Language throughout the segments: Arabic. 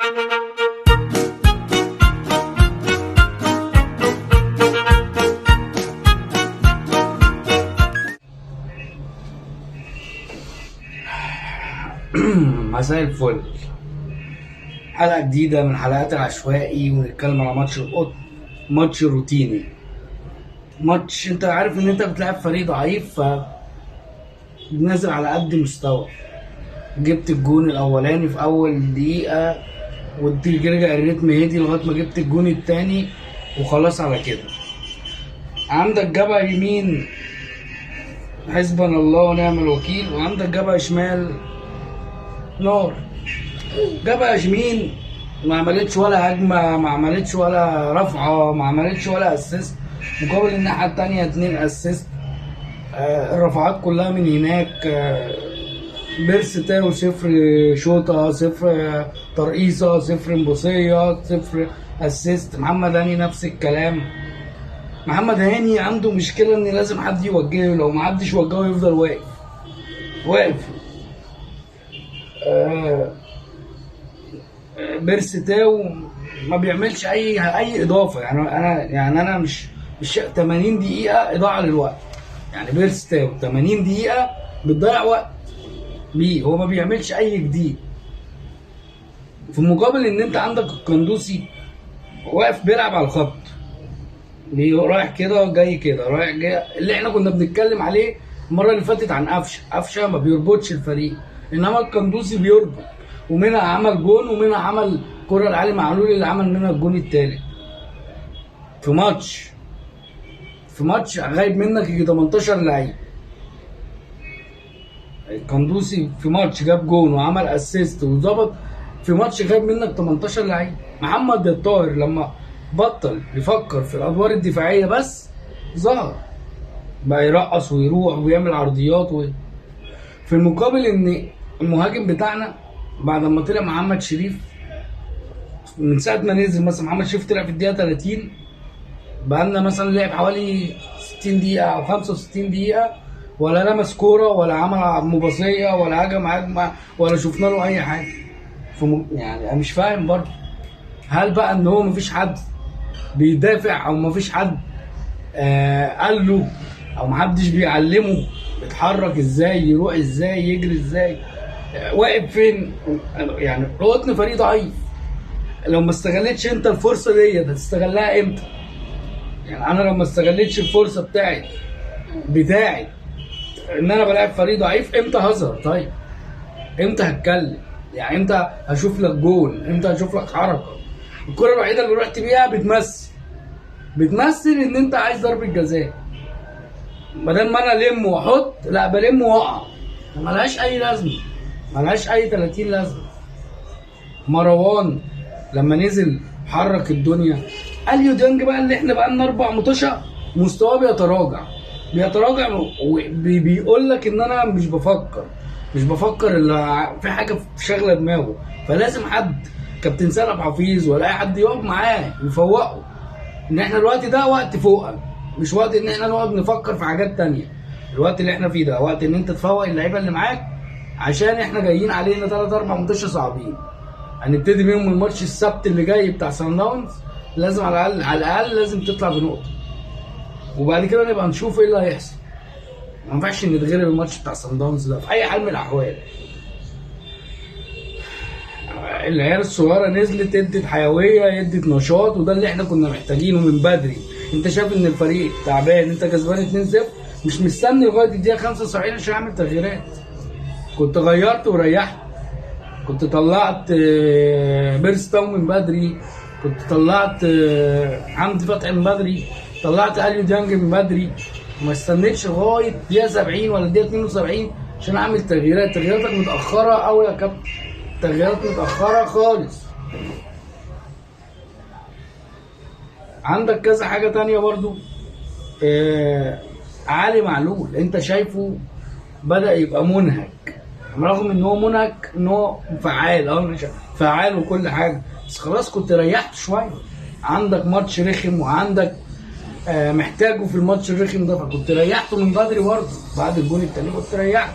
مساء الفل. حلقة جديدة من حلقات العشوائي، ونتكلم على ماتش القط. ماتش روتيني، ماتش انت عارف ان انت بتلعب فريق ضعيف فنازل على قد مستوى. جبت الجون الاولاني في اول دقيقة، رجع الريتم هدي لغاية ما جبت الجون التاني وخلاص على كده. عندك جبهة يمين حسبنا الله ونعم الوكيل، وعندك جبهة شمال نار. جبهة يمين ما عملتش ولا هجمة، ما عملتش ولا رفعة، ما عملتش ولا اسيست، مقابل الناحية التانية 2 اسيست. الرفعات كلها من هناك. بيرس تاو 0 شوطة، 0 ترقيصة، 0 مبوصية، 0 اسيست. محمد هاني نفس الكلام. محمد هاني عنده مشكلة ان لازم حد يوجهه، لو محدش يوجهه يفضل واقف. بيرس تاو ما بيعملش اي اضافه. انا مش 80 دقيقه اضاعه للوقت. يعني بيرس تاو 80 دقيقه بتضيع وقت بيه، هو ما بيعملش اي جديد. في المقابل ان انت عندك القندوسي واقف بيلعب على الخط، رايح كده جاي كده رايح جاي، اللي احنا كنا بنتكلم عليه المره اللي فاتت عن قفشه ما بيربطش الفريق، انما القندوسي بيربط. ومنها عمل جون، ومنها عمل كرة لعلي معلول اللي عمل منها الجون التالت في ماتش غايب منك يجي 18 لعيب. القندوسي في ماتش جاب جون وعمل اسيست وظبط، في ماتش غايب منك 18 لعيب. محمد الطاهر لما بطل يفكر في الادوار الدفاعيه بس ظهر بقى يرقص ويروح ويعمل عرضيات في المقابل ان المهاجم بتاعنا بعد ما طلع محمد شريف، من ساعه ما نزل مثلا محمد شريف طلع في الدقيقه 30، بقالنا مثلا لعب حوالي 60 دقيقه او 65 دقيقه، ولا لمس كوره ولا عمل مباصيه ولا هجمه ولا شفنا له اي حاجه. يعني انا مش فاهم برضه، هل بقى ان هو مفيش حد بيدافع، او مفيش حد قال له، او محدش بيعلمه يتحرك ازاي، يروح ازاي، يجري ازاي، واقف فين؟ يعني قوتنا فريق ضعيف. لو ما استغلتش انت الفرصه دي هتستغلها امتى؟ يعني انا لو ما استغلتش الفرصه بتاعت ان انا بلعب فريق ضعيف، امتى هظهر؟ طيب امتى هتكلم؟ يعني امتى هشوف لك جول؟ امتى هشوف لك حركه؟ الكره الوحيده اللي رحت بيها بتمثل ان انت عايز ضربه جزاء. بدل ما انا الم واحط، لا بلم واقع، ملهاش اي لازمه، ملهاش اي 30 لازمه. مروان لما نزل حرك الدنيا. اليو ديانج بقى اللي احنا بقى لنا 4 ماتشات مستواه بيتراجع وبيقول لك ان انا مش بفكر الا في حاجه في شغله دماغه. فلازم حد، كابتن سلام حفيظ ولا اي حد يقف معاه يفوقه ان احنا الوقت ده وقت فوقه، مش وقت ان احنا نقعد نفكر في حاجات تانية. الوقت اللي احنا فيه ده وقت ان انت تفوق اللعيبه اللي معاك، عشان احنا جايين علينا 3-4 ماتشات صعبين. هنبتدي بيهم الماتش السبت اللي جاي بتاع سان داونز، لازم على الاقل لازم تطلع بنقطه، وبعد كده نبقى نشوف ايه اللي هيحصل. ما ينفعش نتغلب الماتش بتاع سان داونز ده في اي حال من الاحوال. العيال الصغيره نزلت، ادت حيويه، ادت نشاط، وده اللي احنا كنا محتاجينه من بدري. انت شايف ان الفريق تعبان، انت كسبان 2-0، مش مستني لغايه الدقيقه 75 عشان اعمل تغييرات. كنت غيرت وريحت، كنت طلعت بيرس تاو من بدري، كنت طلعت حمدي فتحي من بدري، طلعت اليو ديانج من بدري. ما استنيتش لغايه الدقيقه 70 ولا الدقيقه 72 عشان اعمل تغييرات. تغييراتك متاخره قوي يا كابتن، تغييرات متاخره خالص. عندك كذا حاجه تانية برضو. علي معلول انت شايفه بدأ يبقى منهك، رغم ان هو منهك ان هو فعال وكل حاجه، بس خلاص كنت ريحت شويه. عندك ماتش رخم وعندك محتاجه في الماتش الرخم ده، فكنت ريحته من بدري برضه. بعد الجون التاني كنت ريحته.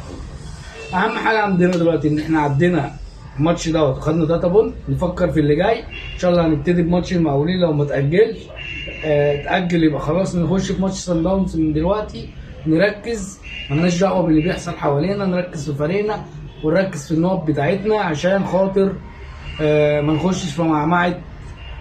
اهم حاجه عندنا دلوقتي ان احنا عندنا الماتش دوت وخدنا 3 بونت، نفكر في اللي جاي. ان شاء الله هنبتدي بماتش المقاولين لو ما تاجلش، اتاجل يبقى خلاص نخش في ماتش سان داونز من دلوقتي. نركز، ملناش دعوه باللي بيحصل حوالينا، نركز في فريقنا ونركز في النقط بتاعتنا عشان خاطر ما نخشش في معمعه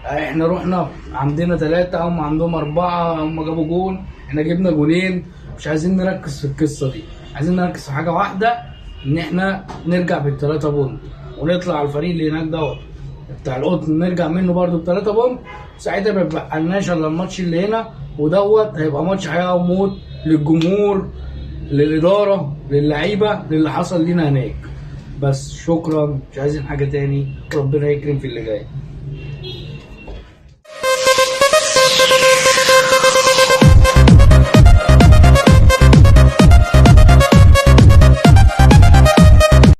احنا رحنا عندنا 3 هم عندهم 4، هم جابوا جون احنا جبنا جونين. مش عايزين نركز في القصه دي، عايزين نركز في حاجه واحده، ان احنا نرجع بال3 بونت ونطلع على الفريق اللي هناك دوت بتاع القطن، نرجع منه برده ب3 بونت. ساعتها ما يبقالناش الا الماتش اللي هنا، ودوت هيبقى ماتش حياه وموت للجمهور، للاداره، للعيبه، للي حصل لينا هناك. بس شكرا، مش عايزين حاجه تاني، وربنا يكرم في اللي جاي.